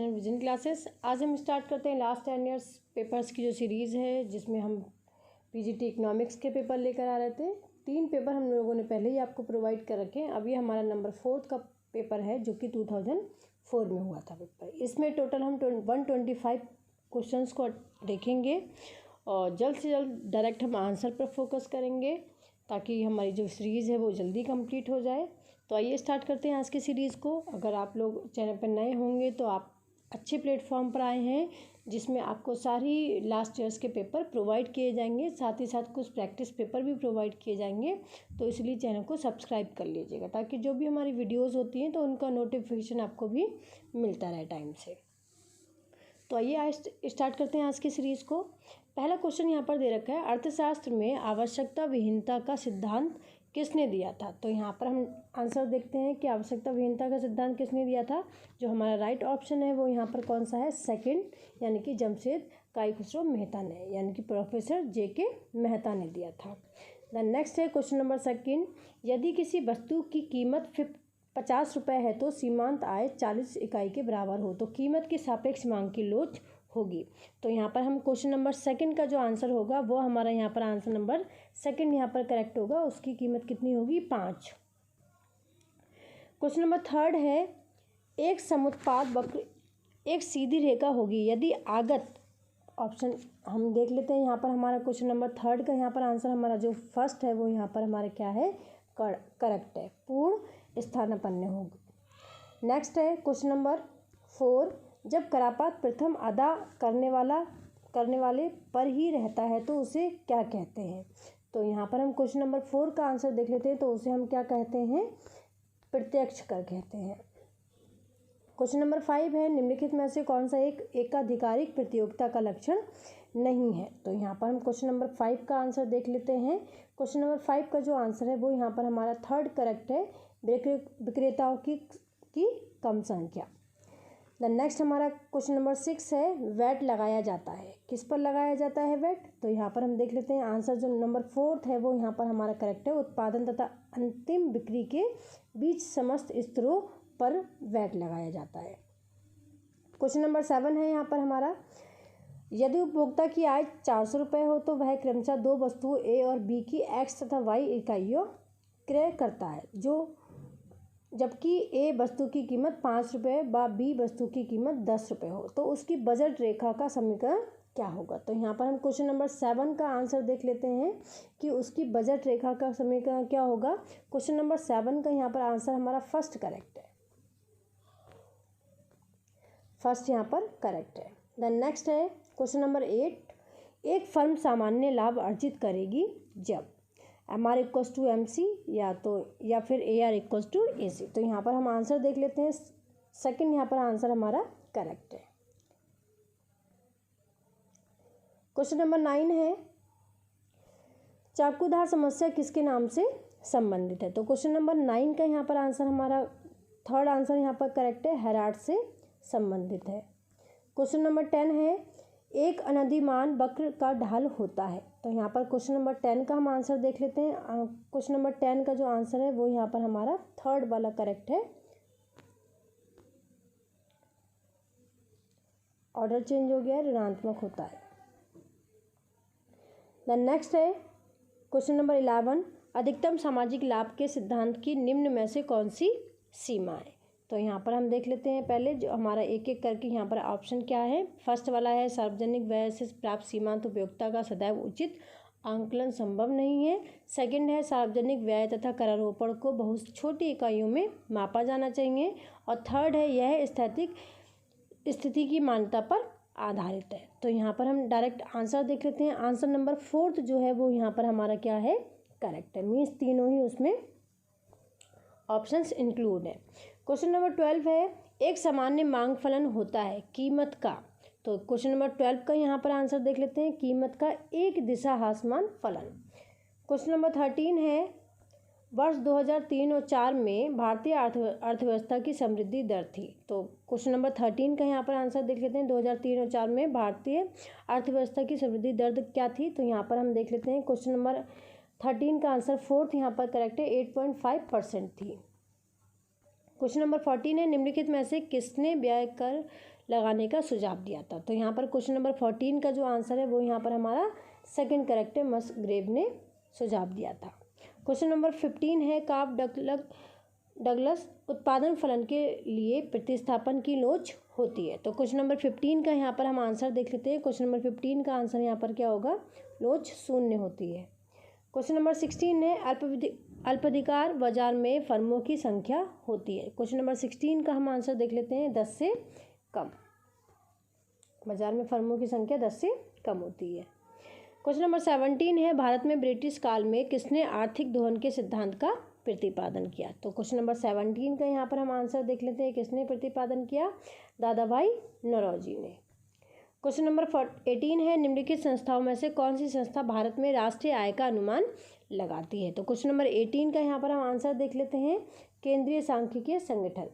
Vision classes. आज हम start करते हैं लास्ट 10 ईयर्स पेपर्स की जो सीरीज़ है, जिसमें हम पीजीटी इकोनॉमिक्स के पेपर लेकर आ रहे थे। 3 पेपर हम लोगों ने पहले ही आपको प्रोवाइड कर रखे हैं। अभी हमारा नंबर 4 का पेपर है, जो कि 2004 में हुआ था पेपर। इसमें टोटल हम 125 क्वेश्चंस को देखेंगे और जल्द से जल्द डायरेक्ट हम आंसर पर फोकस करेंगे, ताकि हमारी जो सीरीज़ है वो जल्दी कंप्लीट हो जाए। तो आइए स्टार्ट करते हैं आज की सीरीज़ को। अगर आप लोग चैनल पर नए होंगे तो आप अच्छे प्लेटफॉर्म पर आए हैं, जिसमें आपको सारी लास्ट ईयर्स के पेपर प्रोवाइड किए जाएंगे, साथ ही साथ कुछ प्रैक्टिस पेपर भी प्रोवाइड किए जाएंगे। तो इसलिए चैनल को सब्सक्राइब कर लीजिएगा, ताकि जो भी हमारी वीडियोस होती हैं तो उनका नोटिफिकेशन आपको भी मिलता रहे टाइम से। तो आइए आज स्टार्ट करते हैं आज की सीरीज़ को। पहला क्वेश्चन यहाँ पर दे रखा है, अर्थशास्त्र में आवश्यकता विहीनता का सिद्धांत किसने दिया था। तो यहाँ पर हम आंसर देखते हैं कि आवश्यकता विहीनता का सिद्धांत किसने दिया था। जो हमारा राइट ऑप्शन है वो यहाँ पर कौन सा है, सेकंड, यानी कि जमशेद काई खुसरो मेहता ने, यानी कि प्रोफेसर JK मेहता ने दिया था। द नेक्स्ट है क्वेश्चन नंबर सेकंड, यदि किसी वस्तु की कीमत 50 रुपये है तो सीमांत आय 40 इकाई के बराबर हो तो कीमत की सापेक्ष मांग की लोच होगी। तो यहाँ पर हम क्वेश्चन नंबर सेकंड का जो आंसर होगा वो हमारा यहाँ पर आंसर नंबर सेकंड यहाँ पर करेक्ट होगा। उसकी कीमत कितनी होगी, 5। क्वेश्चन नंबर थर्ड है, एक समुत्पाद वक्र एक सीधी रेखा होगी यदि आगत, ऑप्शन हम देख लेते हैं। यहाँ पर हमारा क्वेश्चन नंबर थर्ड का यहाँ पर आंसर हमारा जो फर्स्ट है वो यहाँ पर हमारा क्या है, करेक्ट है, पूर्ण स्थानापन्न होगी। नेक्स्ट है क्वेश्चन नंबर 4, जब करापात प्रथम अदा करने वाले पर ही रहता है तो उसे क्या कहते हैं। तो यहाँ पर हम क्वेश्चन नंबर 4 का आंसर देख लेते हैं। तो उसे हम क्या कहते हैं, प्रत्यक्ष कर कहते हैं। क्वेश्चन नंबर 5 है, निम्नलिखित में से कौन सा एक एकाधिकारिक प्रतियोगिता का लक्षण नहीं है। तो यहाँ पर हम क्वेश्चन नंबर 5 का आंसर देख लेते हैं। क्वेश्चन नंबर 5 का जो आंसर है वो यहाँ पर हमारा थर्ड करेक्ट है, विक्रेताओं की कम संख्या। द नेक्स्ट हमारा क्वेश्चन नंबर 6 है, वैट लगाया जाता है, किस पर लगाया जाता है वैट। तो यहाँ पर हम देख लेते हैं आंसर जो नंबर 4 है वो यहाँ पर हमारा करेक्ट है, उत्पादन तथा अंतिम बिक्री के बीच समस्त स्तरों पर वैट लगाया जाता है। क्वेश्चन नंबर 7 है यहाँ पर हमारा, यदि उपभोक्ता की आय 400 रुपये हो तो वह क्रमशः 2 वस्तुओं A और B की X तथा Y इकाइयों क्रय करता है, जबकि A वस्तु की कीमत 5 रुपये व B वस्तु की कीमत 10 रुपये हो तो उसकी बजट रेखा का समीकरण क्या होगा। तो यहाँ पर हम क्वेश्चन नंबर 7 का आंसर देख लेते हैं कि उसकी बजट रेखा का समीकरण क्या होगा। क्वेश्चन नंबर 7 का यहाँ पर आंसर हमारा फर्स्ट करेक्ट है, फर्स्ट यहाँ पर करेक्ट है। द नेक्स्ट है क्वेश्चन नंबर 8, एक फर्म सामान्य लाभ अर्जित करेगी जब MR = MC या फिर AR = AC। तो यहाँ पर हम आंसर देख लेते हैं, सेकंड यहाँ पर आंसर हमारा करेक्ट है। क्वेश्चन नंबर 9 है, चाकूधार समस्या किसके नाम से संबंधित है। तो क्वेश्चन नंबर 9 का यहाँ पर आंसर हमारा थर्ड आंसर यहाँ पर करेक्ट है, हेराल्ड से संबंधित है। क्वेश्चन नंबर 10 है, एक अनधिमान वक्र का ढाल होता है। तो यहाँ पर क्वेश्चन नंबर 10 का हम आंसर देख लेते हैं। क्वेश्चन नंबर 10 का जो आंसर है वो यहाँ पर हमारा थर्ड वाला करेक्ट है, ऑर्डर चेंज हो गया है, ऋणात्मक होता है। द नेक्स्ट है क्वेश्चन नंबर 11, अधिकतम सामाजिक लाभ के सिद्धांत की निम्न में से कौन सी सीमा है। तो यहाँ पर हम देख लेते हैं पहले जो हमारा एक एक करके यहाँ पर ऑप्शन क्या है। फर्स्ट वाला है, सार्वजनिक व्यय से प्राप्त सीमांत उपयोगिता का सदैव उचित आंकलन संभव नहीं है। सेकंड है, सार्वजनिक व्यय तथा करारोपण को बहुत छोटी इकाइयों में मापा जाना चाहिए। और थर्ड है, यह स्थैतिक स्थिति की मान्यता पर आधारित है। तो यहाँ पर हम डायरेक्ट आंसर देख लेते हैं। आंसर नंबर 4 जो है वो यहाँ पर हमारा क्या है, करेक्ट है, मीन्स तीनों ही उसमें ऑप्शंस इंक्लूड है। क्वेश्चन नंबर 12 है, एक सामान्य मांग फलन होता है कीमत का। तो क्वेश्चन नंबर 12 का यहाँ पर आंसर देख लेते हैं, कीमत का एक दिशा ह्रासमान फलन। क्वेश्चन नंबर 13 है, वर्ष 2003 और 4 में भारतीय अर्थव्यवस्था की समृद्धि दर थी। तो क्वेश्चन नंबर 13 का यहाँ पर आंसर देख लेते हैं, 2003 और 4 में भारतीय अर्थव्यवस्था की समृद्धि दर क्या थी। तो यहाँ पर हम देख लेते हैं क्वेश्चन नंबर 13 का आंसर फोर्थ यहाँ पर करेक्ट है, 8.5% थी। क्वेश्चन नंबर 14 है, निम्नलिखित में से किसने व्यय कर लगाने का सुझाव दिया था। तो यहाँ पर क्वेश्चन नंबर 14 का जो आंसर है वो यहाँ पर हमारा सेकंड करेक्ट है, मसग्रेव ने सुझाव दिया था। क्वेश्चन नंबर 15 है कार्प डगलस उत्पादन फलन के लिए प्रतिस्थापन की लोच होती है। तो क्वेश्चन नंबर 15 का यहाँ पर हम आंसर देख लेते हैं। क्वेश्चन नंबर 15 का आंसर यहाँ पर क्या होगा, लोच शून्य होती है। क्वेश्चन नंबर 16 है अल्पाधिकार बाजार में फर्मों की संख्या होती है। क्वेश्चन नंबर 16 का हम आंसर देख लेते हैं, 10 से कम। बाजार में फर्मों की संख्या 10 से कम होती है। क्वेश्चन नंबर 17 है भारत में ब्रिटिश काल में किसने आर्थिक दोहन के सिद्धांत का प्रतिपादन किया। तो क्वेश्चन नंबर 17 का यहाँ पर हम आंसर देख लेते हैं, किसने प्रतिपादन किया, दादाभाई नौरोजी ने। क्वेश्चन नंबर 18 है निम्नलिखित संस्थाओं में से कौन सी संस्था भारत में राष्ट्रीय आय का अनुमान लगाती है। तो क्वेश्चन नंबर 18 का यहाँ पर हम आंसर देख लेते हैं, केंद्रीय सांख्यिकीय संगठन।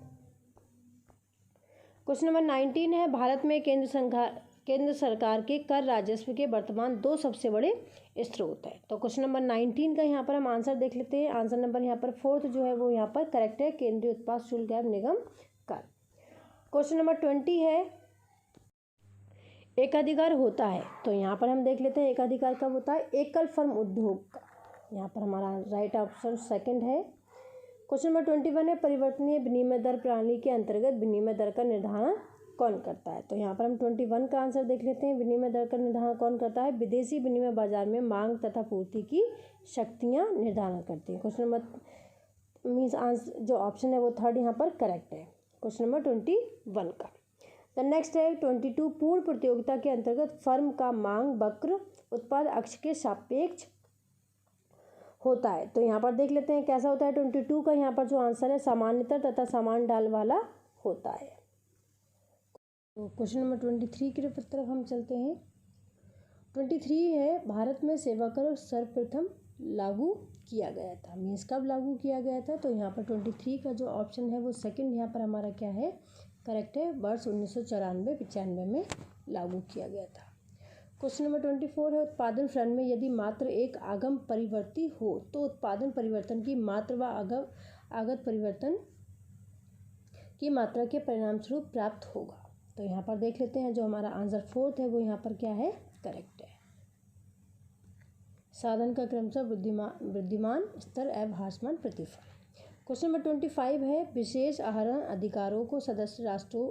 क्वेश्चन नंबर 19 है भारत में केंद्र सरकार के कर राजस्व के वर्तमान 2 सबसे बड़े स्रोत है। तो क्वेश्चन नंबर 19 का यहाँ पर हम आंसर देख लेते हैं। आंसर नंबर यहाँ पर 4 जो है वो यहाँ पर करेक्ट है, केंद्रीय उत्पाद शुल्क एवं निगम कर। क्वेश्चन नंबर 20 है एकाधिकार होता है। तो यहाँ पर हम देख लेते हैं एकाधिकार कब होता है, एकल फर्म उद्योग का। यहाँ पर हमारा राइट ऑप्शन सेकंड है। क्वेश्चन नंबर 21 है परिवर्तनीय विनिमय दर प्रणाली के अंतर्गत विनिमय दर का निर्धारण कौन करता है। तो यहाँ पर हम 21 का आंसर देख लेते हैं, विनिमय दर का निर्धारण कौन करता है, विदेशी विनिमय बाजार में मांग तथा पूर्ति की शक्तियाँ निर्धारण करती हैं। क्वेश्चन नंबर मीन्स आंसर जो ऑप्शन है वो थर्ड यहाँ पर करेक्ट है, क्वेश्चन नंबर 21 का। द नेक्स्ट है 22 पूर्ण प्रतियोगिता के अंतर्गत फर्म का मांग वक्र उत्पाद अक्ष के सापेक्ष होता है। तो यहाँ पर देख लेते हैं कैसा होता है। 22 का यहाँ पर जो आंसर है सामान्यतर तथा समान ढाल वाला होता है। तो क्वेश्चन नंबर 23 की तरफ हम चलते हैं। 23 है भारत में सेवा कर सर्वप्रथम लागू किया गया था। मीन्स कब लागू किया गया था। तो यहाँ पर 23 का जो ऑप्शन है वो सेकंड यहाँ पर हमारा क्या है, करेक्ट है, वर्ष 1994-95 में लागू किया गया था। क्वेश्चन नंबर 24 है उत्पादन फलन में यदि मात्र एक आगम परिवर्ती हो तो उत्पादन परिवर्तन की मात्रा व आगत परिवर्तन की मात्रा के परिणाम स्वरूप प्राप्त होगा। तो यहाँ पर देख लेते हैं जो हमारा आंसर 4 है वो यहाँ पर क्या है, करेक्ट है। साधन का क्रमशः वृद्धिमान स्तर एवं ह्रासमान प्रतिफल। क्वेश्चन नंबर 25 है विशेष आहरण अधिकारों को सदस्य राष्ट्रों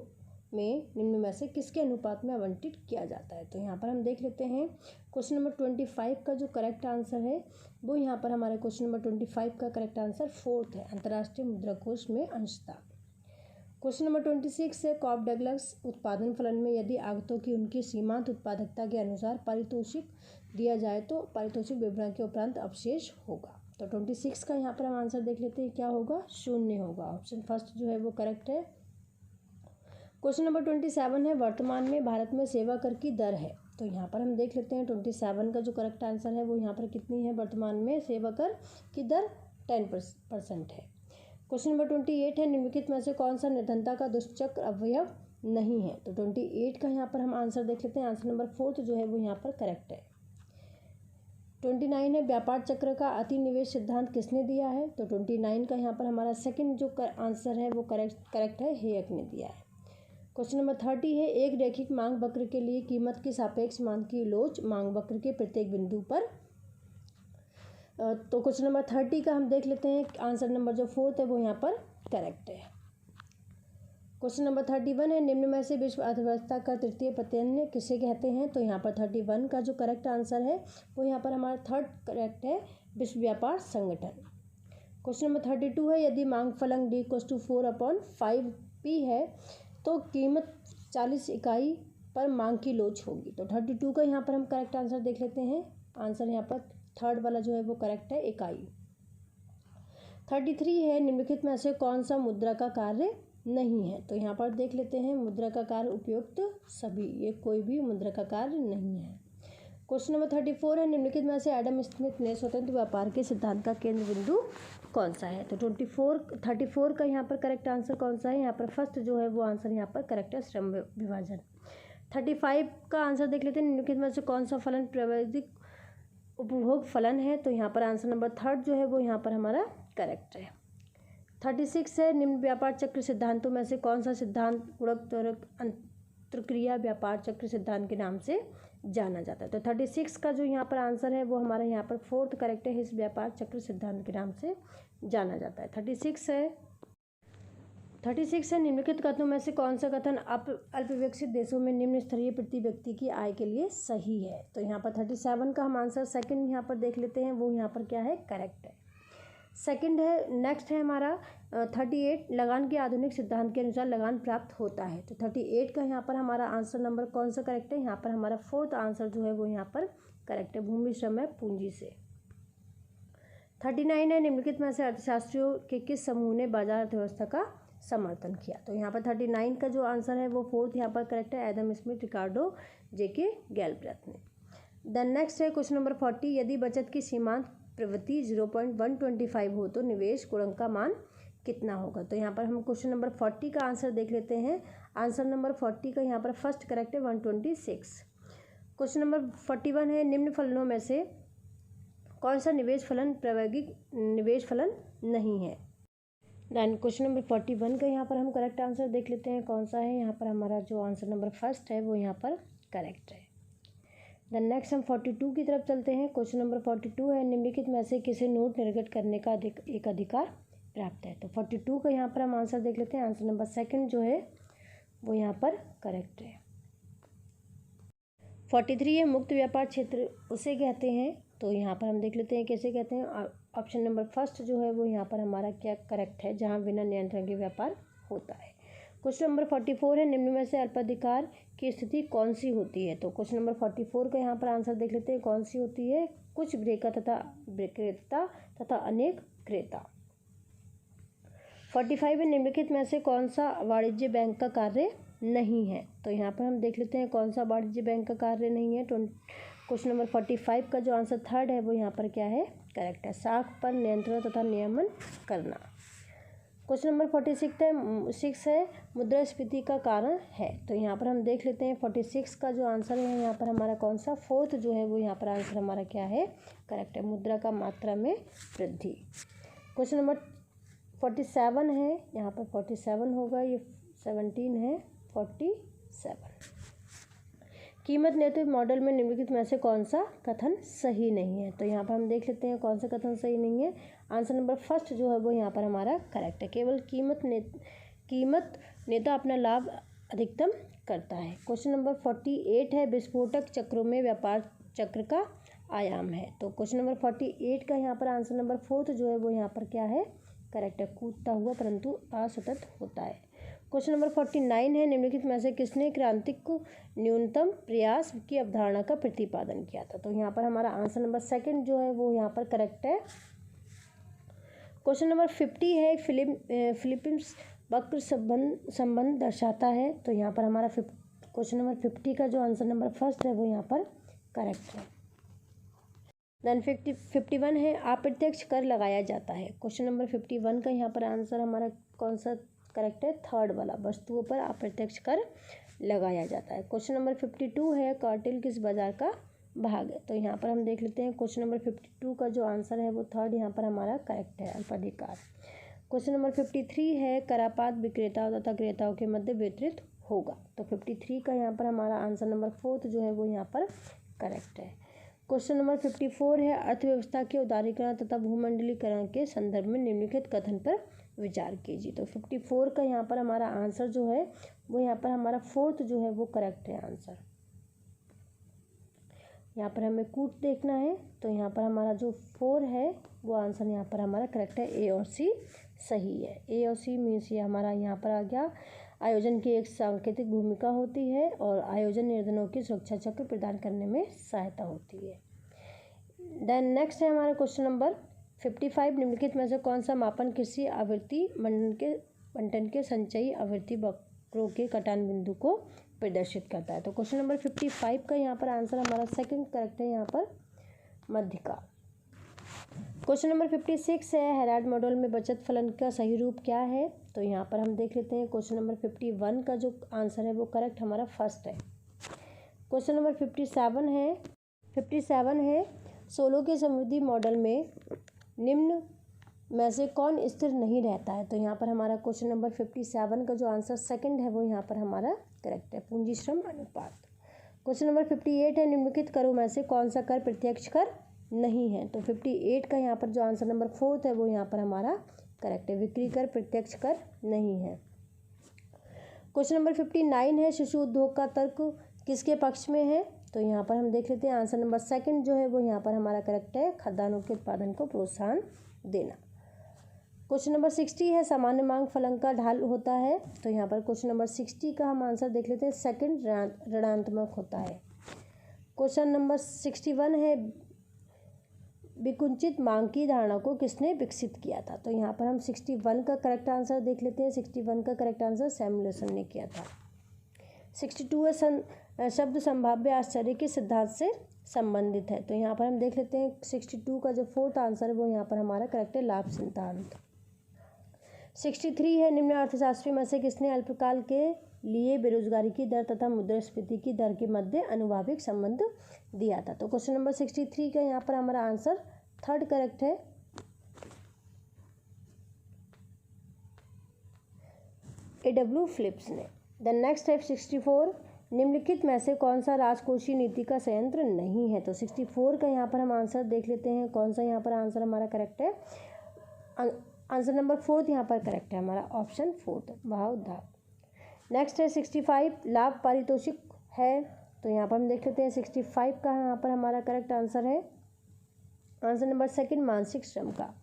में निम्न में से किसके अनुपात में आवंटित किया जाता है। तो यहाँ पर हम देख लेते हैं क्वेश्चन नंबर 25 का जो करेक्ट आंसर है वो यहाँ पर हमारे क्वेश्चन नंबर 25 का करेक्ट आंसर 4 है, अंतर्राष्ट्रीय मुद्रा कोष में अंशता। क्वेश्चन नंबर 26 है कार्प डगलस उत्पादन फलन में यदि आगतों की उनकी सीमांत उत्पादकता के अनुसार पारितोषिक दिया जाए तो पारितोषिक विवरण के उपरांत अवशेष होगा। तो 26 का यहाँ पर हम आंसर देख लेते हैं, क्या होगा, 0 होगा। ऑप्शन फर्स्ट जो है वो करेक्ट है। क्वेश्चन नंबर 27 है वर्तमान में भारत में सेवा कर की दर है। तो यहाँ पर हम देख लेते हैं 27 का जो करेक्ट आंसर है वो यहाँ पर कितनी है, वर्तमान में सेवा कर की दर 10% है। क्वेश्चन नंबर 28 है निम्नलिखित में से कौन सा निर्धनता का दुष्चक्र अवयव नहीं है। तो 28 का यहाँ पर हम आंसर देख लेते हैं, आंसर नंबर 4 जो है वो यहाँ पर करेक्ट है। 29 है व्यापार चक्र का अतिनिवेश सिद्धांत किसने दिया है। तो 29 का यहाँ पर हमारा सेकंड जो आंसर है वो करेक्ट है, हेयक ने दिया है। क्वेश्चन नंबर 30 है एक रैखिक मांग वक्र के लिए कीमत की सापेक्ष मांग की लोच मांग वक्र के प्रत्येक बिंदु पर। तो क्वेश्चन नंबर 30 का हम देख लेते हैं, आंसर नंबर जो 4 है वो यहाँ पर करेक्ट है। क्वेश्चन नंबर 31 है निम्न में से विश्व अर्थव्यवस्था का तृतीय प्रत्यय किसे कहते हैं। तो यहाँ पर 31 का जो करेक्ट आंसर है वो यहाँ पर हमारा थर्ड करेक्ट है, विश्व व्यापार संगठन। क्वेश्चन नंबर 32 है यदि मांग फलन D = 4/5P है तो कीमत 40 इकाई पर मांग की लोच होगी। तो 32 का यहाँ पर हम करेक्ट आंसर देख लेते हैं, आंसर यहाँ पर थर्ड वाला जो है वो करेक्ट है, इकाई। 33 है निम्नलिखित में से कौन सा मुद्रा का कार्य नहीं है। तो यहाँ पर देख लेते हैं मुद्रा का कार्य उपयुक्त सभी, ये कोई भी मुद्रा का कार्य नहीं है। क्वेश्चन नंबर 34 है निम्नलिखित में से एडम स्मिथ ने स्वतंत्र व्यापार के सिद्धांत का केंद्र बिंदु कौन सा है। तो 34 का यहाँ पर करेक्ट आंसर कौन सा है, यहाँ पर फर्स्ट जो है वो आंसर यहाँ पर करेक्ट है, श्रम विभाजन। 35 का आंसर देख लेते हैं निम्नलिखित में से कौन सा फलन प्राविधिक उपभोग फलन है। तो यहाँ पर आंसर नंबर थर्ड जो है वो यहाँ पर हमारा करेक्ट है। 36 है निम्न व्यापार चक्र सिद्धांतों में से कौन सा सिद्धांत गुणक त्वरक क्रिया व्यापार चक्र सिद्धांत के नाम से जाना जाता है। तो 36 का जो यहाँ पर आंसर है वो हमारा यहाँ पर फोर्थ करेक्ट है, इस व्यापार चक्र सिद्धांत के नाम से जाना जाता है। 36 है निम्नलिखित कथनों में से कौन सा कथन अल्प विकसित देशों में निम्न स्तरीय प्रति व्यक्ति की आय के लिए सही है। तो यहाँ पर 37 का हम आंसर सेकंड यहाँ पर देख लेते हैं, वो यहाँ पर क्या है, करेक्ट है, सेकंड है। नेक्स्ट है हमारा 38 लगान के आधुनिक सिद्धांत के अनुसार लगान प्राप्त होता है। तो 38 का यहाँ पर हमारा आंसर नंबर कौन सा करेक्ट है, यहाँ पर हमारा फोर्थ आंसर जो है वो यहाँ पर करेक्ट है, भूमि श्रम है पूंजी से। 39 है निम्नलिखित में से अर्थशास्त्रियों के किस समूह ने बाजार अर्थव्यवस्था का समर्थन किया। तो यहाँ पर 39 का जो आंसर है वो फोर्थ यहाँ पर करेक्ट है, एडम स्मिथ, रिकार्डो, जेके गैल्ब्रेथ ने। देन नेक्स्ट है क्वेश्चन नंबर 40, यदि बचत की सीमांत प्रवृत्ति 0.125 हो तो निवेश गुणांक का मान कितना होगा। तो यहाँ पर हम क्वेश्चन नंबर 40 का आंसर देख लेते हैं। आंसर नंबर 40 का यहाँ पर फर्स्ट करेक्ट है 126। क्वेश्चन नंबर 41 है निम्न फलनों में से कौन सा निवेश फलन प्रायोगिक निवेश फलन नहीं है। देन क्वेश्चन नंबर 41 का यहाँ पर हम करेक्ट आंसर देख लेते हैं कौन सा है। यहाँ पर हमारा जो आंसर नंबर फर्स्ट है वो यहाँ पर करेक्ट है। देन नेक्स्ट हम 42 की तरफ चलते हैं। क्वेश्चन नंबर 42 है निम्नलिखित में से किसे नोट निर्गत करने का एक अधिकार प्राप्त है। तो 42 का यहाँ पर हम आंसर देख लेते हैं। आंसर नंबर सेकंड जो है वो यहाँ पर करेक्ट है। 43 है मुक्त व्यापार क्षेत्र उसे कहते हैं। तो यहाँ पर हम देख लेते हैं कैसे कहते हैं। ऑप्शन नंबर फर्स्ट जो है वो यहाँ पर हमारा क्या करेक्ट है, जहाँ बिना नियंत्रण के व्यापार होता है। क्वेश्चन नंबर 44 है निम्न में से अल्पाधिकार की स्थिति कौन सी होती है। तो क्वेश्चन नंबर 44 का यहाँ पर आंसर देख लेते हैं कौन सी होती है, कुछ विक्रेता तथा विक्रेता तथा अनेक क्रेता। 45 है निम्नलिखित में से कौन सा वाणिज्य बैंक का कार्य नहीं है। तो यहाँ पर हम देख लेते हैं कौन सा वाणिज्य बैंक का कार्य नहीं है। क्वेश्चन नंबर 45 का जो आंसर थर्ड है वो यहाँ पर क्या है, करेक्ट है, साख पर नियंत्रण तथा नियमन करना। क्वेश्चन नंबर 46 है मुद्रास्फीति का कारण है। तो यहाँ पर हम देख लेते हैं 46 का जो आंसर है यहाँ पर हमारा कौन सा, फोर्थ जो है वो यहाँ पर आंसर हमारा क्या है, करेक्ट है, मुद्रा का मात्रा में वृद्धि। क्वेश्चन नंबर 47 है, यहाँ पर 47 होगा, ये 17 है, 47। कीमत नेतृत्व मॉडल में निम्नलिखित में से कौन सा कथन सही नहीं है। तो यहाँ पर हम देख लेते हैं कौन सा कथन सही नहीं है। आंसर नंबर फर्स्ट जो है वो यहाँ पर हमारा करेक्ट है, केवल कीमत नेता अपना लाभ अधिकतम करता है। क्वेश्चन नंबर 48 है विस्फोटक चक्रों में व्यापार चक्र का आयाम है। तो क्वेश्चन नंबर 48 का यहाँ पर आंसर नंबर फोर्थ जो है वो यहाँ पर क्या है, करेक्ट है, कूदता हुआ परंतु असतत होता है। क्वेश्चन नंबर 49 है निम्नलिखित में से किसने क्रांतिक न्यूनतम प्रयास की अवधारणा का प्रतिपादन किया था। तो यहाँ पर हमारा आंसर नंबर सेकंड जो है वो यहाँ पर करेक्ट है। क्वेश्चन नंबर 50 है फिलिप्स वक्र संबंध दर्शाता है। तो यहाँ पर हमारा क्वेश्चन नंबर 50 का जो आंसर नंबर फर्स्ट है वो यहाँ पर करेक्ट है। देन 51 है अप्रत्यक्ष कर लगाया जाता है। क्वेश्चन नंबर 51 का यहाँ पर आंसर हमारा कौन सा करेक्ट है, थर्ड वाला, वस्तुओं पर अप्रत्यक्ष कर लगाया जाता है। क्वेश्चन नंबर 52 है कार्टेल किस बाजार का भाग है। तो यहाँ पर हम देख लेते हैं क्वेश्चन नंबर 52 का जो आंसर है वो थर्ड यहाँ पर हमारा करेक्ट है, अल्पाधिकार। क्वेश्चन नंबर 53 है करापात विक्रेताओं तथा क्रेताओं के मध्य वितरित होगा। तो 53 का यहाँ पर हमारा आंसर नंबर फोर्थ जो है वो यहाँ पर करेक्ट है। क्वेश्चन नंबर 54 है अर्थव्यवस्था के उदारीकरण तथा भूमंडलीकरण के संदर्भ में निम्नलिखित कथन पर विचार कीजिए। तो 54 का यहाँ पर हमारा आंसर जो है वो यहाँ पर हमारा फोर्थ जो है वो करेक्ट है आंसर। यहाँ पर हमें कूट देखना है, तो यहाँ पर हमारा जो 4 है वो आंसर यहाँ पर हमारा करेक्ट है, ए और सी सही है। ए और सी मीन्स ये हमारा यहाँ पर आ गया। आयोजन की एक सांकेतिक भूमिका होती है और आयोजन निर्णयों की सुरक्षा चक्र प्रदान करने में सहायता होती है। देन नेक्स्ट है हमारा क्वेश्चन नंबर 55 निम्नलिखित में से कौन सा मापन कृषि आवृत्ति बंटन के संचयी आवृत्ति वक्रों के कटान बिंदु को प्रदर्शित करता है। तो क्वेश्चन नंबर 55 का यहाँ पर आंसर हमारा सेकंड करेक्ट है, यहाँ पर मध्यकाल। क्वेश्चन नंबर 56 है हेराल्ड मॉडल में बचत फलन का सही रूप क्या है। तो यहाँ पर हम देख लेते हैं क्वेश्चन नंबर 51 का जो आंसर है वो करेक्ट हमारा फर्स्ट है। क्वेश्चन नंबर 57 है सोलो के समृद्धि मॉडल में निम्न में से कौन स्थिर नहीं रहता है। तो यहाँ पर हमारा क्वेश्चन नंबर 57 का जो आंसर सेकंड है वो यहाँ पर हमारा करेक्ट है, पूंजी श्रम अनुपात। क्वेश्चन नंबर 58 है, निम्नलिखित करों में से कौन सा कर प्रत्यक्ष कर नहीं है? तो 58 का यहाँ पर जो आंसर नंबर 4 है वो यहाँ पर हमारा करेक्ट है, बिक्री कर प्रत्यक्ष कर नहीं है। क्वेश्चन नंबर 59 है, शिशु उद्योग का तर्क किसके पक्ष में है? तो यहाँ पर हम देख लेते हैं आंसर नंबर 2 जो है वो यहाँ पर हमारा करेक्ट है, खाद्यान्नों के उत्पादन को प्रोत्साहन देना। क्वेश्चन नंबर 60 है, सामान्य मांग फलन का ढाल होता है। तो यहाँ पर क्वेश्चन नंबर 60 का हम आंसर देख लेते हैं, सेकंड ऋणात्मक होता है। क्वेश्चन नंबर 61 है, विकुंचित मांग की धारणा को किसने विकसित किया था? तो यहाँ पर हम 61 का करेक्ट आंसर देख लेते हैं। 61 का करेक्ट आंसर सैमुएल्सन ने किया था। 62 है, शब्द संभाव्य आश्चर्य के सिद्धांत से संबंधित है। तो यहाँ पर हम देख लेते हैं 62 का जो 4th आंसर है वो यहाँ पर हमारा करेक्ट है, लाभ सिद्धांत। 63 है, निम्न अर्थशास्त्री में से किसने अल्पकाल के लिए बेरोजगारी की दर तथा मुद्रास्फीति की दर के मध्य अनुभाविक संबंध दिया था? तो क्वेश्चन नंबर 63 का यहाँ पर हमारा आंसर 3rd करेक्ट है, A.W. फिलिप्स ने। द नेक्स्ट है 64, निम्नलिखित में से कौन सा राजकोषीय नीति का संयंत्र नहीं है? तो 64 का यहाँ पर हम आंसर देख लेते हैं, कौन सा यहाँ पर आंसर हमारा करेक्ट है। आंसर नंबर 4 यहाँ पर करेक्ट है हमारा, ऑप्शन 4 भाव उधार। नेक्स्ट है 65, लाभ पारितोषिक है। तो यहाँ पर हम देख लेते हैं 65 का यहाँ पर हमारा करेक्ट आंसर है, आंसर नंबर 2 मानसिक श्रम का।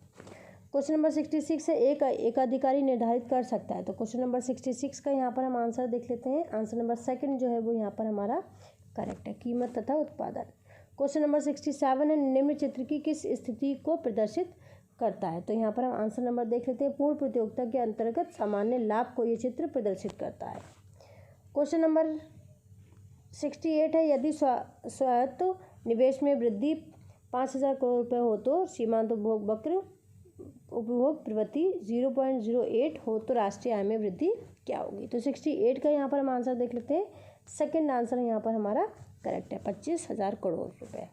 क्वेश्चन नंबर 66 है, एक अधिकारी निर्धारित कर सकता है। तो क्वेश्चन नंबर 66 का यहाँ पर हम आंसर देख लेते हैं, आंसर नंबर 2 जो है वो यहाँ पर हमारा करेक्ट है, कीमत तथा उत्पादन। क्वेश्चन नंबर 67 है, निम्न चित्र की किस स्थिति को प्रदर्शित करता है? तो यहाँ पर हम आंसर नंबर देख लेते हैं, पूर्ण प्रतियोगिता के अंतर्गत सामान्य लाभ को ये चित्र प्रदर्शित करता है। क्वेश्चन नंबर 68 है, यदि स्वायत्त निवेश में वृद्धि 5,000 करोड़ रुपये हो तो सीमांत उपभोग वक्र उपभोग प्रवृत्ति 0.08 हो तो राष्ट्रीय आय में वृद्धि क्या होगी? तो 68 का यहाँ पर हम आंसर देख लेते हैं, 2nd आंसर यहाँ पर हमारा करेक्ट है, 25,000 करोड़ रुपये।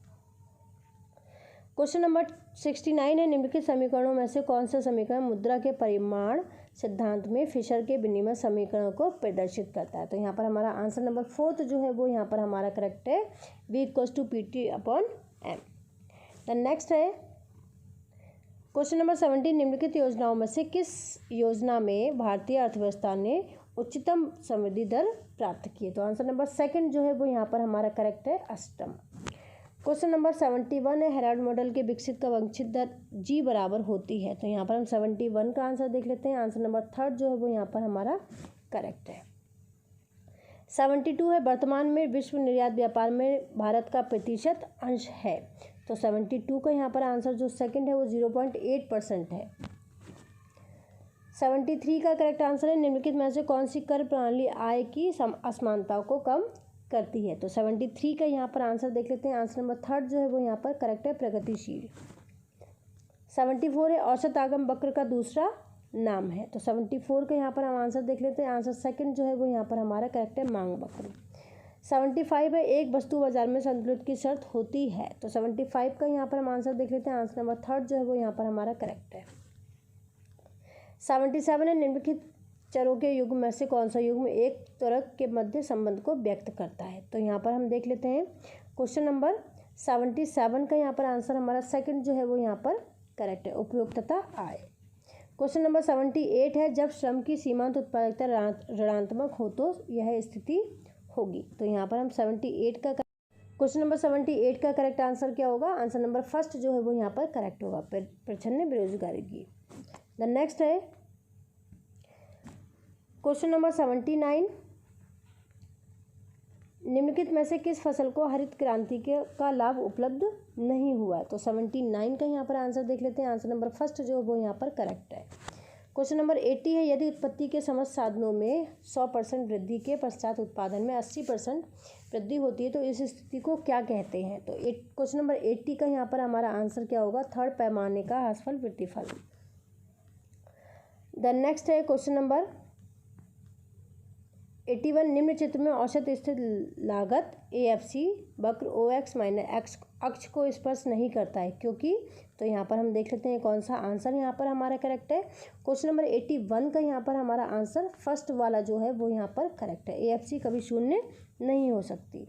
क्वेश्चन नंबर 69 है, निम्नलिखित समीकरणों में से कौन सा समीकरण मुद्रा के परिमाण सिद्धांत में फिशर के विनिमय समीकरण को प्रदर्शित करता है? तो यहाँ पर हमारा आंसर नंबर 4 जो है वो यहाँ पर हमारा करेक्ट है, V = PT/M। द नेक्स्ट है क्वेश्चन नंबर 70, निम्नलिखित योजनाओं में से किस योजना में भारतीय अर्थव्यवस्था ने उच्चतम समृद्धि दर प्राप्त की है? तो आंसर नंबर 2 जो है वो यहाँ पर हमारा करेक्ट है, अष्टम। क्वेश्चन नंबर 71 है, हेराल्ड मॉडल के विकसित का वांछित दर G बराबर होती है। तो यहाँ पर हम 71 का आंसर देख लेते हैं, आंसर नंबर 3 जो है वो यहाँ पर हमारा करेक्ट है। 72 है, वर्तमान में विश्व निर्यात व्यापार में भारत का प्रतिशत अंश है। तो 72 का यहाँ पर आंसर जो 2nd है वो 0.8% है। 73 का करेक्ट आंसर है, निम्नलिखित में से कौन सी कर प्रणाली आय की असमानताओं को कम करती है? तो 73 का यहाँ पर आंसर देख लेते हैं, आंसर नंबर 3 जो है वो यहाँ पर करेक्ट है, प्रगतिशील। 74 है, औसत आगम वक्र का दूसरा नाम है। तो 74 का यहाँ पर हम आंसर देख लेते हैं, आंसर 2nd जो है वो यहाँ पर हमारा करेक्ट है, मांग वक्र। 75 है, एक वस्तु बाजार में संतुलित की शर्त होती है। तो 75 का यहाँ पर हम आंसर देख लेते हैं, आंसर नंबर 3 जो है वो यहाँ पर हमारा करेक्ट है। 77 है, निम्नलिखित चरों के युग्म में से कौन सा युग्म एक त्वरक के मध्य संबंध को व्यक्त करता है? तो यहाँ पर हम देख लेते हैं क्वेश्चन नंबर 77 का यहाँ पर आंसर हमारा 2nd जो है वो यहाँ पर करेक्ट है, उपयोग तथा आय। क्वेश्चन नंबर 78 है, जब श्रम की सीमांत उत्पादकता ऋणात्मक हो तो यह स्थिति होगी। तो यहाँ पर हम 78 का क्वेश्चन नंबर 78 का करेक्ट आंसर क्या होगा? आंसर नंबर 1 जो है वो यहाँ पर करेक्ट होगा, प्रच्छन्न बेरोजगारी की। द नेक्स्ट है क्वेश्चन नंबर 79, निम्नलिखित में से किस फसल को हरित क्रांति का लाभ उपलब्ध नहीं हुआ है? तो 79 का यहाँ पर आंसर देख लेते हैं, आंसर नंबर 1 जो है वो यहाँ पर करेक्ट है। क्वेश्चन नंबर 80 है, यदि उत्पत्ति के समस्त साधनों में 100% वृद्धि के पश्चात उत्पादन में 80% वृद्धि होती है तो इस स्थिति को क्या कहते हैं? तो क्वेश्चन नंबर 80 का यहाँ पर हमारा आंसर क्या होगा? 3rd पैमाने का ह्रासफल प्रतिफल। द नेक्स्ट है क्वेश्चन नंबर 81 निम्न चित्र में औसत स्थित लागत AFC वक्र OX माइनस एक्स अक्ष को स्पर्श नहीं करता है क्योंकि, तो यहाँ पर हम देख लेते हैं कौन सा आंसर यहाँ पर हमारा करेक्ट है। क्वेश्चन नंबर 81 का यहाँ पर हमारा आंसर फर्स्ट वाला जो है वो यहाँ पर करेक्ट है। AFC कभी शून्य नहीं हो सकती।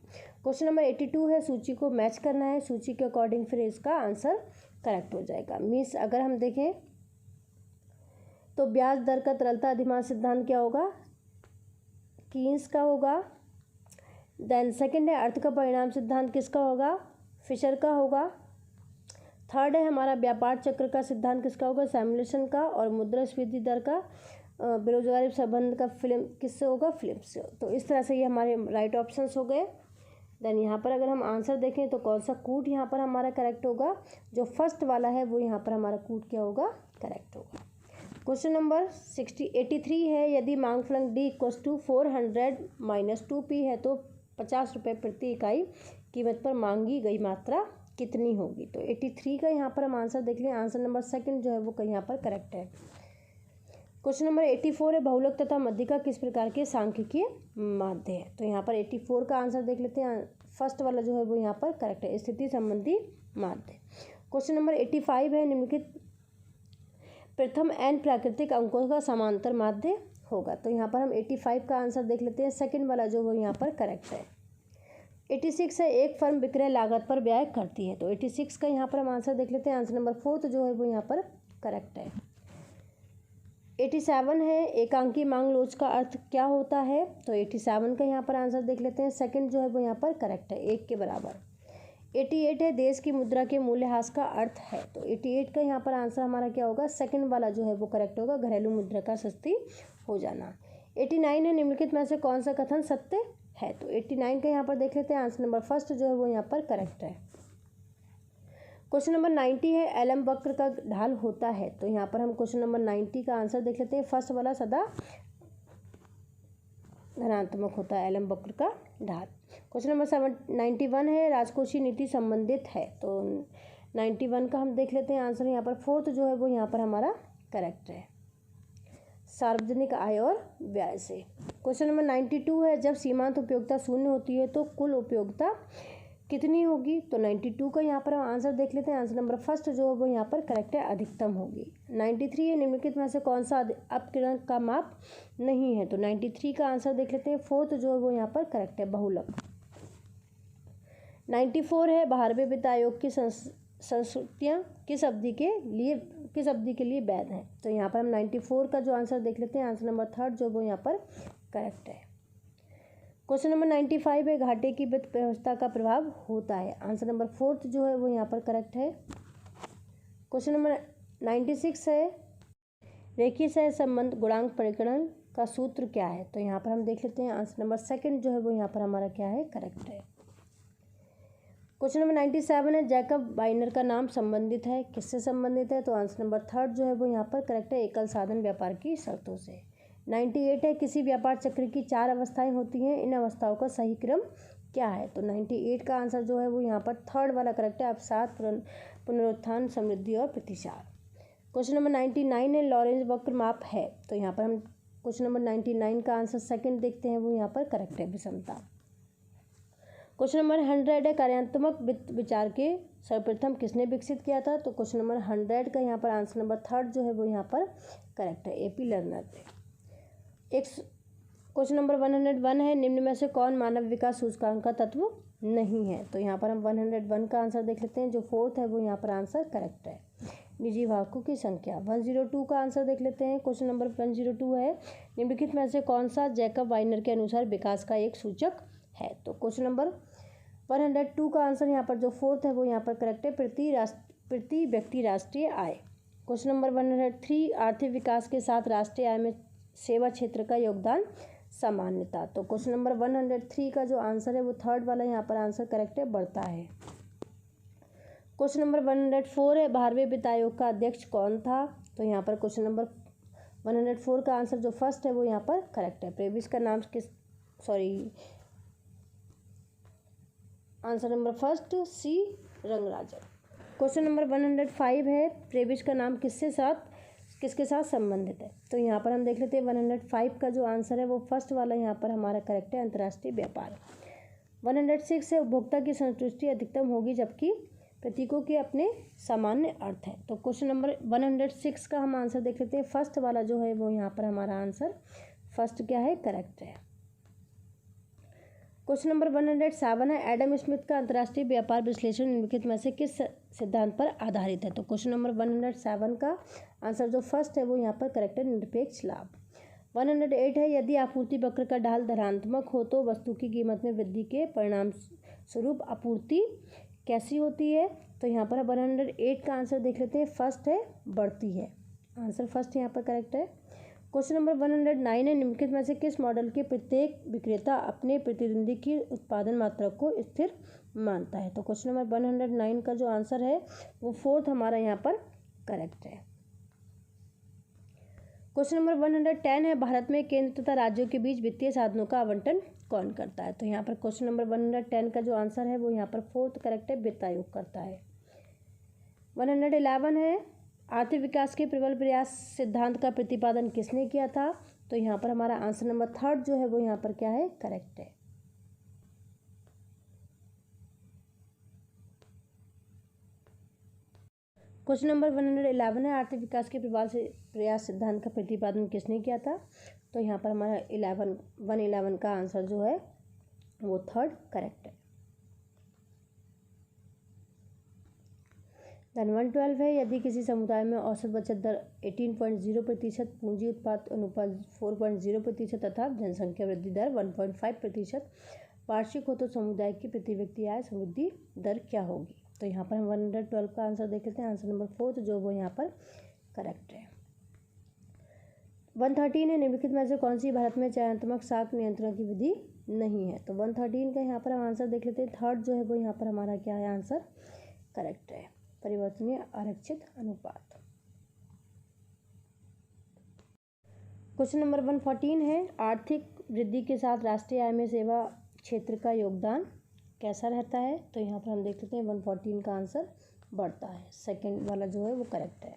क्वेश्चन नंबर 82 है सूची को मैच करना है, सूची के अकॉर्डिंग फिर इसका आंसर करेक्ट हो जाएगा। मीन्स अगर हम देखें तो ब्याज दर का तरलता अधिमान सिद्धांत क्या होगा, कीन्स का होगा। देन सेकंड है अर्थ का परिणाम सिद्धांत किसका होगा, फिशर का होगा। थर्ड है हमारा व्यापार चक्र का सिद्धांत किसका होगा, सैमुलेशन का। और मुद्रास्फीति दर का बेरोजगारी संबंध का फिल्म किससे होगा, फिल्म से। तो इस तरह से ये हमारे राइट ऑप्शंस हो गए। देन यहाँ पर अगर हम आंसर देखें तो कौन सा कूट यहाँ पर हमारा करेक्ट होगा, जो फर्स्ट वाला है वो यहाँ पर हमारा कूट क्या होगा, करेक्ट होगा। क्वेश्चन नंबर 83 है यदि मांग फलक D = 400 - 2P है तो 50 रुपये प्रति इकाई कीमत पर मांगी गई मात्रा कितनी होगी। तो 83 का यहाँ पर हम आंसर देख लें। आंसर नंबर सेकंड जो है वो यहाँ पर करेक्ट है। क्वेश्चन नंबर 84 है बहुलक तथा मध्यिका किस प्रकार के सांख्यिकीय माध्य है। तो यहाँ पर 84 का आंसर देख लेते हैं। फर्स्ट वाला जो है वो यहाँ पर करेक्ट है, स्थिति संबंधी माध्य। क्वेश्चन नंबर 85 है निम्नलिखित प्रथम n प्राकृतिक अंकों का समांतर माध्य होगा। तो यहाँ पर हम 85 का आंसर देख लेते हैं। सेकंड वाला जो वो यहाँ पर करेक्ट है। 86 है एक फर्म विक्रय लागत पर व्यय करती है। तो 86 का यहाँ पर हम आंसर देख लेते हैं। आंसर नंबर 4 जो है वो यहाँ पर करेक्ट है। 87 है एकांकी मांग लोच का अर्थ क्या होता है। तो 87 का यहाँ पर आंसर देख लेते हैं। सेकंड जो है वो यहाँ पर करेक्ट है, 1 के बराबर। 88 है देश की मुद्रा के मूल्यह्रास का अर्थ है। तो 88 का यहाँ पर आंसर हमारा क्या होगा, सेकंड वाला जो है वो करेक्ट होगा, घरेलू मुद्रा का सस्ती हो जाना। 89 है निम्नलिखित में से कौन सा कथन सत्य है। तो 89 का यहाँ पर देख लेते हैं। आंसर नंबर फर्स्ट जो है वो यहाँ पर करेक्ट है। क्वेश्चन नंबर 90 है एलम वक्र का ढाल होता है। तो यहाँ पर हम क्वेश्चन नंबर 90 का आंसर देख लेते हैं। फर्स्ट वाला सदा धनात्मक होता है एलम वक्र का ढाल। क्वेश्चन नंबर 91 है राजकोषीय नीति संबंधित है। तो 91 का हम देख लेते हैं आंसर यहाँ पर। फोर्थ जो है वो यहाँ पर हमारा करेक्ट है, सार्वजनिक आय और व्यय से। क्वेश्चन नंबर 92 है जब सीमांत उपयोगिता शून्य होती है तो कुल उपयोगिता कितनी होगी। तो 92 का यहाँ पर हम आंसर देख लेते हैं। आंसर नंबर फर्स्ट जो है वो यहाँ पर करेक्ट है, अधिकतम होगी। 93 है निम्नलिखित में से कौन सा अपकिरण का माप नहीं है। तो 93 का आंसर देख लेते हैं। फोर्थ जो है वो यहाँ पर करेक्ट है, बहुलक। 94 है 12वें वित्त आयोग की संस्तुतियाँ किस अवधि के लिए वैध हैं। तो यहाँ पर हम 94 का जो आंसर देख लेते हैं। आंसर नंबर थर्ड जो वो यहाँ पर करेक्ट है। क्वेश्चन नंबर 95 है घाटे की वित्त व्यवस्था का प्रभाव होता है। आंसर नंबर फोर्थ जो है वो यहाँ पर करेक्ट है। क्वेश्चन नंबर 96 है रेखीय सह संबंध गुणांक परिकलन का सूत्र क्या है। तो यहाँ पर हम देख लेते हैं। आंसर नंबर सेकंड जो है वो यहाँ पर हमारा क्या है, करेक्ट है। क्वेश्चन नंबर 97 है जैकब वाइनर का नाम संबंधित है, किससे संबंधित है। तो आंसर नंबर थर्ड जो है वो यहाँ पर करेक्ट है, एकल साधन व्यापार की शर्तों से। 98 है किसी व्यापार चक्र की 4 अवस्थाएं होती हैं, इन अवस्थाओं का सही क्रम क्या है। तो 98 का आंसर जो है वो यहाँ पर थर्ड वाला करेक्ट है, अवसाद, पुनरुत्थान, समृद्धि और प्रतिसार। क्वेश्चन नंबर 99 है लॉरेंज वक्र माप है। तो यहाँ पर हम क्वेश्चन नंबर 99 का आंसर सेकंड देखते हैं, वो यहाँ पर करेक्ट है, विषमता। क्वेश्चन नंबर 100 है कार्यात्मक विचार के सर्वप्रथम किसने विकसित किया था। तो क्वेश्चन नंबर 100 का यहाँ पर आंसर नंबर थर्ड जो है वो यहाँ पर करेक्ट है, AP लर्नर ने। क्वेश्चन नंबर 101 है निम्न में से कौन मानव विकास सूचकांक का तत्व नहीं है। तो यहाँ पर हम 101 का आंसर देख लेते हैं। जो फोर्थ है वो यहाँ पर आंसर करेक्ट है, निजी वाहकों की संख्या। 102 का आंसर देख लेते हैं। क्वेश्चन नंबर 102 है निम्नलिखित में से कौन सा जैकब वाइनर के अनुसार विकास का एक सूचक है। तो क्वेश्चन नंबर 102 का आंसर यहाँ पर जो फोर्थ है वो यहाँ पर करेक्ट है, प्रति व्यक्ति राष्ट्रीय आय। क्वेश्चन नंबर 103 आर्थिक विकास के साथ राष्ट्रीय आय में सेवा क्षेत्र का योगदान सामान्यता। तो क्वेश्चन नंबर 103 का जो आंसर है वो थर्ड वाला यहाँ पर आंसर करेक्ट है, बढ़ता है। क्वेश्चन नंबर 104 है 12वें वित्त आयोग का अध्यक्ष कौन था। तो यहाँ पर क्वेश्चन नंबर 104 का आंसर जो फर्स्ट है वो यहाँ पर करेक्ट है, प्रेविस का नाम answer number first C Rangarajan. Question number 105 है प्रेविस का नाम किसके साथ किसके साथ संबंधित है। तो यहाँ पर हम देख लेते हैं 105 का जो आंसर है वो फर्स्ट वाला यहाँ पर हमारा करेक्ट है, अंतर्राष्ट्रीय व्यापार। 106 है उपभोक्ता की संतुष्टि अधिकतम होगी जबकि प्रतीकों के अपने सामान्य अर्थ हैं। तो क्वेश्चन नंबर 106 का हम आंसर देख लेते हैं। फर्स्ट वाला जो है वो यहाँ पर हमारा आंसर फर्स्ट क्या है, करेक्ट है। क्वेश्चन नंबर 107 है एडम स्मिथ का अंतर्राष्ट्रीय व्यापार विश्लेषण निम्नलिखित में से किस सिद्धांत पर आधारित है। तो क्वेश्चन नंबर 107 का आंसर जो फर्स्ट है वो यहाँ पर करेक्ट है, निरपेक्ष लाभ। 108 है यदि आपूर्ति वक्र का ढाल धनात्मक हो तो वस्तु की कीमत में वृद्धि के परिणाम स्वरूप आपूर्ति कैसी होती है। तो यहाँ पर 108 का आंसर देख लेते हैं। फर्स्ट है, बढ़ती है। आंसर फर्स्ट यहाँ पर करेक्ट है। क्वेश्चन नंबर 109 है निम्नलिखित में से किस मॉडल के प्रत्येक विक्रेता अपने प्रतिद्वंदी की उत्पादन मात्रा को स्थिर मानता है। तो क्वेश्चन नंबर 109 का जो आंसर है वो फोर्थ हमारा यहाँ पर करेक्ट है। क्वेश्चन नंबर 110 है भारत में केंद्र तथा राज्यों के बीच वित्तीय साधनों का आवंटन कौन करता है। तो यहाँ पर क्वेश्चन नंबर 110 का जो आंसर है वो यहाँ पर फोर्थ करेक्ट है, वित्त आयोग करता है। 111 है आर्थिक विकास के प्रबल प्रयास सिद्धांत का प्रतिपादन किसने किया था। तो यहाँ पर हमारा आंसर नंबर थर्ड जो है वो यहाँ पर क्या है, करेक्ट है। क्वेश्चन नंबर 111 है आर्थिक विकास के प्रबल प्रयास सिद्धांत का प्रतिपादन किसने किया था। तो यहाँ पर हमारा 111 का आंसर जो है वो थर्ड करेक्ट है। देन 112 है यदि किसी समुदाय में औसत बचत दर 18.0%, पूंजी उत्पाद अनुपात 4.0% तथा जनसंख्या वृद्धि दर 1.5% वार्षिक हो तो समुदाय की प्रति व्यक्ति आय समृद्धि दर क्या होगी। तो यहाँ पर हम 112 का आंसर देख लेते हैं। आंसर नंबर फोर्थ जो वो यहाँ पर करेक्ट है। 113 है निम्नलिखित में से कौन सी भारत में चयनात्मक साख नियंत्रण की विधि नहीं है। तो 113 का यहाँ पर हम आंसर देख लेते हैं। थर्ड जो है वो यहाँ पर हमारा क्या है, आंसर करेक्ट है, परिवर्तनीय आरक्षित अनुपात। क्वेश्चन नंबर 114 है आर्थिक वृद्धि के साथ राष्ट्रीय आय में सेवा क्षेत्र का योगदान कैसा रहता है। तो यहाँ पर हम देख लेते हैं 114 का आंसर बढ़ता है, सेकंड वाला जो है वो करेक्ट है।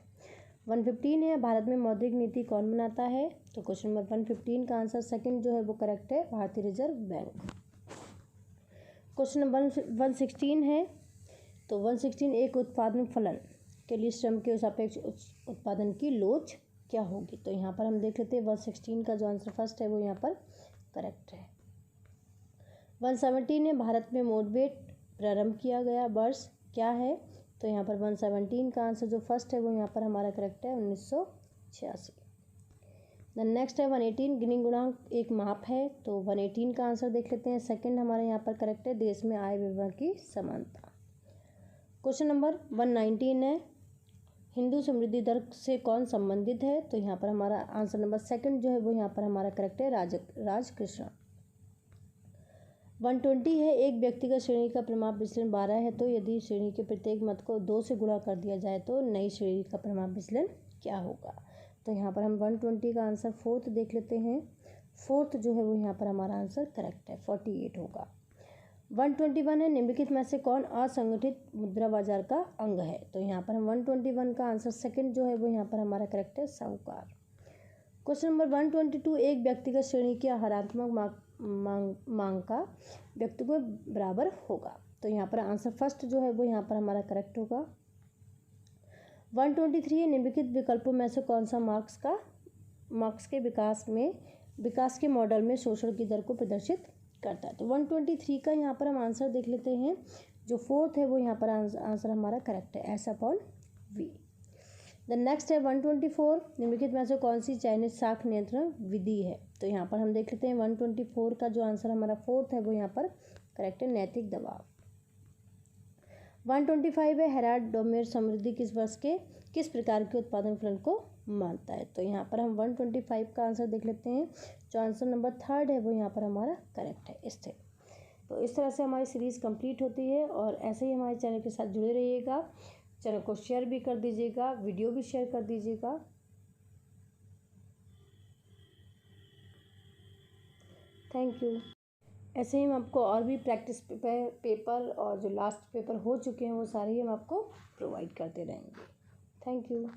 115 है भारत में मौद्रिक नीति कौन बनाता है। तो क्वेश्चन नंबर 115 का आंसर सेकंड जो है वो करेक्ट है, भारतीय रिजर्व बैंक। क्वेश्चन नंबर 116 है तो 116 एक उत्पादन फलन के लिए श्रम के सापेक्ष उत्पादन की लोच क्या होगी। तो यहाँ पर हम देख लेते हैं 116 का जो आंसर फर्स्ट है वो यहाँ पर करेक्ट है। 117 है भारत में मोडवेट प्रारंभ किया गया वर्ष क्या है। तो यहाँ पर 117 का आंसर जो फर्स्ट है वो यहाँ पर हमारा करेक्ट है, 1986। देन नेक्स्ट है 118 गिनी गुणांक एक माप है। तो 118 का आंसर देख लेते हैं। सेकंड हमारा यहाँ पर करेक्ट है, देश में आय विवरण की समानता। क्वेश्चन नंबर 119 है हिंदू समृद्धि दर से कौन संबंधित है। तो यहाँ पर हमारा आंसर नंबर सेकंड जो है वो यहाँ पर हमारा करेक्ट है, राजकृष्ण। 120 है एक व्यक्तिगत श्रेणी का प्रमाप विचलन 12 है तो यदि श्रेणी के प्रत्येक मत को 2 से गुणा कर दिया जाए तो नई श्रेणी का प्रमाप विचलन क्या होगा। तो यहाँ पर हम 120 का आंसर फोर्थ देख लेते हैं। फोर्थ जो है वो यहाँ पर हमारा आंसर करेक्ट है, 48 होगा। 121 है निम्नलिखित में से कौन असंगठित मुद्रा बाजार का अंग है। तो यहाँ पर हम 121 का आंसर सेकंड जो है वो यहाँ पर हमारा करेक्ट है, साहूकार। क्वेश्चन नंबर 122 एक व्यक्तिगत श्रेणी की आहारात्मक मांग का व्यक्तिगत बराबर होगा। तो यहाँ पर आंसर फर्स्ट जो है वो यहाँ पर हमारा करेक्ट होगा। 123 है निम्नलिखित विकल्पों में से कौन सा मार्क्स के विकास के मॉडल में शोषण की दर को प्रदर्शित करता है। तो 123 का यहाँ पर हम आंसर देख लेते हैं। जो फोर्थ है वो यहाँ पर आंसर हमारा करेक्ट है, S/V। द नेक्स्ट है 124 निम्नलिखित में से कौन सी चयनित साख नियंत्रण विधि है। तो यहाँ पर हम देख लेते हैं 124 का जो आंसर हमारा फोर्थ है वो यहाँ पर करेक्ट है, नैतिक दबाव। 125 है हेराल्ड डोमेर समृद्धि किस वर्ष के किस प्रकार के उत्पादन फलन को मानता है। तो यहाँ पर हम 125 का आंसर देख लेते हैं। जो आंसर नंबर थर्ड है वो यहाँ पर हमारा करेक्ट है, स्थिर। तो इस तरह से हमारी सीरीज़ कंप्लीट होती है और ऐसे ही हमारे चैनल के साथ जुड़े रहिएगा। चैनल को शेयर भी कर दीजिएगा, वीडियो भी शेयर कर दीजिएगा। Thank you. ऐसे ही हम आपको और भी प्रैक्टिस पेपर और जो लास्ट पेपर हो चुके हैं वो सारे ही हम आपको प्रोवाइड करते रहेंगे। Thank you.